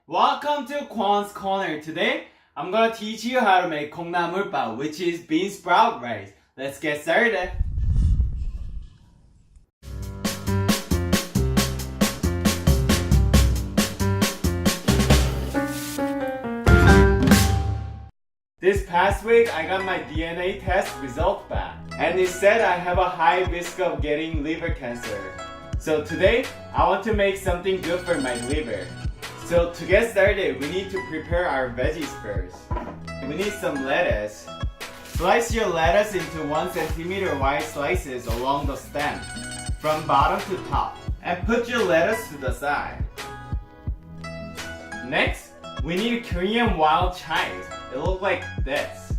Welcome to Kwon's Corner. Today, I'm gonna teach you how to make Kongnamul Bap, which is bean sprout rice. Let's get started. This past week, I got my DNA test result back, and it said I have a high risk of getting liver cancer. So today, I want to make something good for my liver. So to get started, we need to prepare our veggies first. We need some lettuce. Slice your lettuce into 1 cm wide slices along the stem, from bottom to top, and put your lettuce to the side. Next, we need Korean wild chives. It looks like this.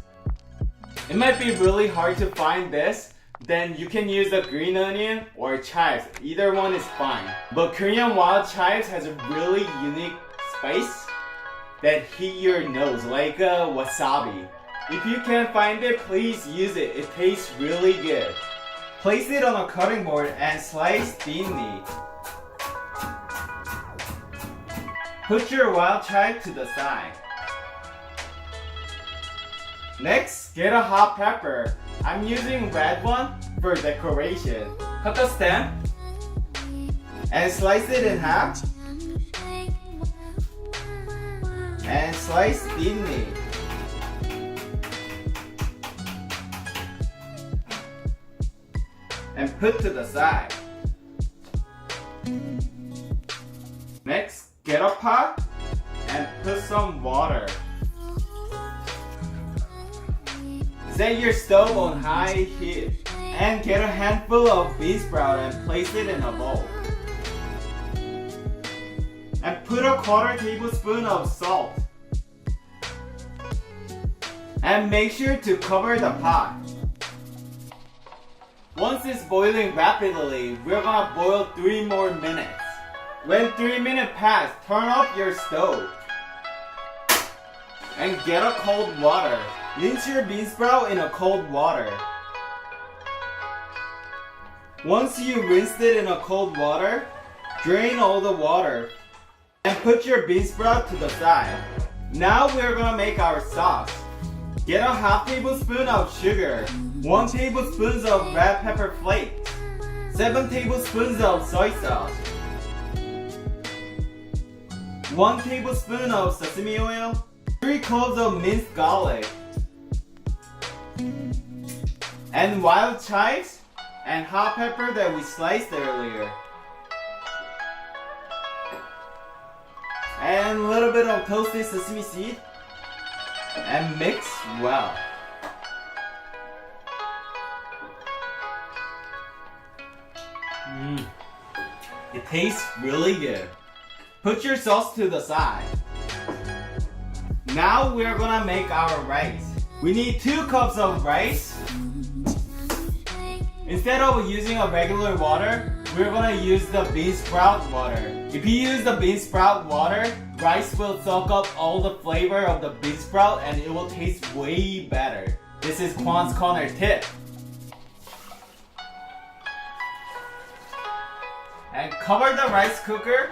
It might be really hard to find this, then you can use the green onion or chives. Either one is fine. But Korean wild chives has a really unique spice that hit your nose, like wasabi. If you can't find it, please use it. It tastes really good. Place it on a cutting board and slice thinly. Put your wild chive to the side. Next, get a hot pepper. I'm using red one for decoration. Cut the stem and slice it in half and slice thinly. And put to the side. Next, get a pot and put some water. Set your stove on high heat and get a handful of bean sprout and place it in a bowl. And put a 1/4 tablespoon of salt. And make sure to cover the pot. Once it's boiling rapidly, we're gonna boil 3 more minutes. When 3 minutes pass, turn off your stove and get a cold water. Rinse your bean sprout in a cold water. Once you rinsed it in a cold water, drain all the water and put your bean sprout to the side. Now we're gonna make our sauce. Get a 1/2 tablespoon of sugar, 1 tablespoon of red pepper flakes, 7 tablespoons of soy sauce, 1 tablespoon of sesame oil, 3 cloves of minced garlic, and wild chives and hot pepper that we sliced earlier. And a little bit of toasted sesame seed. And mix well. It tastes really good. Put your sauce to the side. Now we're gonna make our rice. We need 2 cups of rice. Instead of using a regular water, we're gonna use the bean sprout water. If you use the bean sprout water, rice will soak up all the flavor of the bean sprout and it will taste way better. This is Kwon's Corner tip. And cover the rice cooker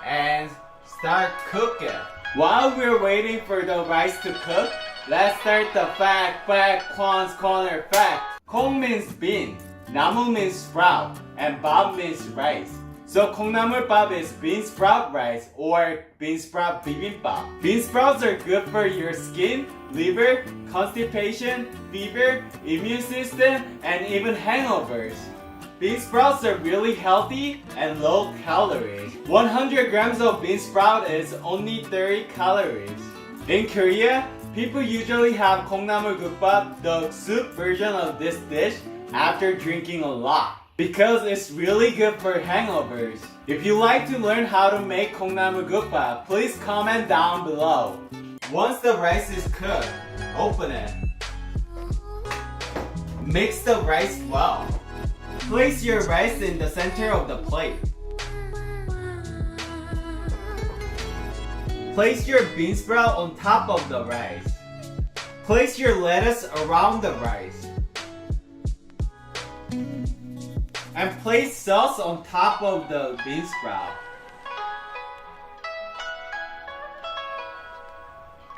and start cooking. While we're waiting for the rice to cook, let's start the fact, Kwon's Corner fact. Kong means bean, namu means sprout, and bap means rice. So Kongnamul Bap is bean sprout rice or bean sprout bibimbap. Bean sprouts are good for your skin, liver, constipation, fever, immune system, and even hangovers. Bean sprouts are really healthy and low calories. 100 grams of bean sprout is only 30 calories. In Korea, people usually have Kongnamul Bap, the soup version of this dish, after drinking a lot, because it's really good for hangovers. If you like to learn how to make Kongnamul Bap, please comment down below. Once the rice is cooked, open it. Mix the rice well. Place your rice in the center of the plate. Place your bean sprout on top of the rice. Place your lettuce around the rice. And place sauce on top of the bean sprout.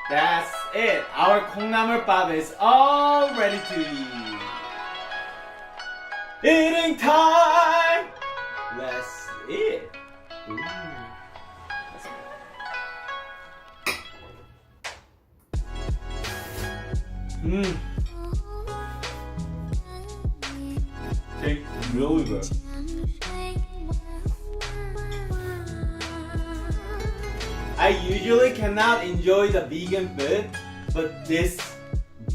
That's it. Our Kongnamul Bap is all ready to eat. Eating time! Let's eat. Ooh. Mmm. Tastes really good. I usually cannot enjoy the vegan food, but this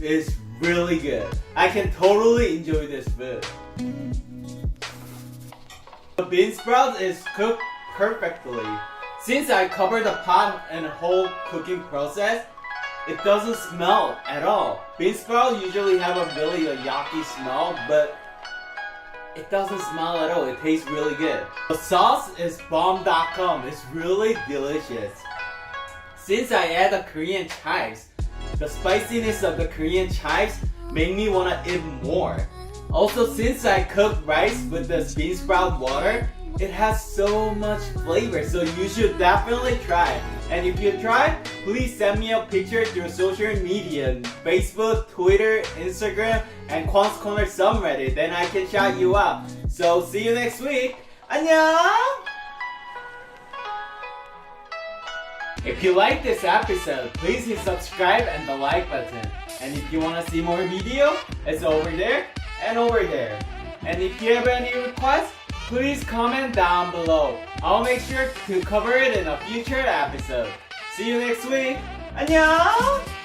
is really good. I can totally enjoy this food. The bean sprout is cooked perfectly. Since I covered the pot and whole cooking process, it doesn't smell at all. Bean sprout usually have a really yucky smell, but it doesn't smell at all. It tastes really good. The sauce is bomb.com. It's really delicious. Since I add the Korean chives, the spiciness of the Korean chives make me want to eat more. Also, since I cook rice with the bean sprout water, it has so much flavor, so you should definitely try. And if you try, please send me a picture through social media, Facebook, Twitter, Instagram, and Kwon's Corner subreddit, then I can shout you out. So see you next week. 안녕! If you like this episode, please hit subscribe and the like button. And if you want to see more video, it's over there and over there. And if you have any requests, please comment down below. I'll make sure to cover it in a future episode. See you next week. 안녕!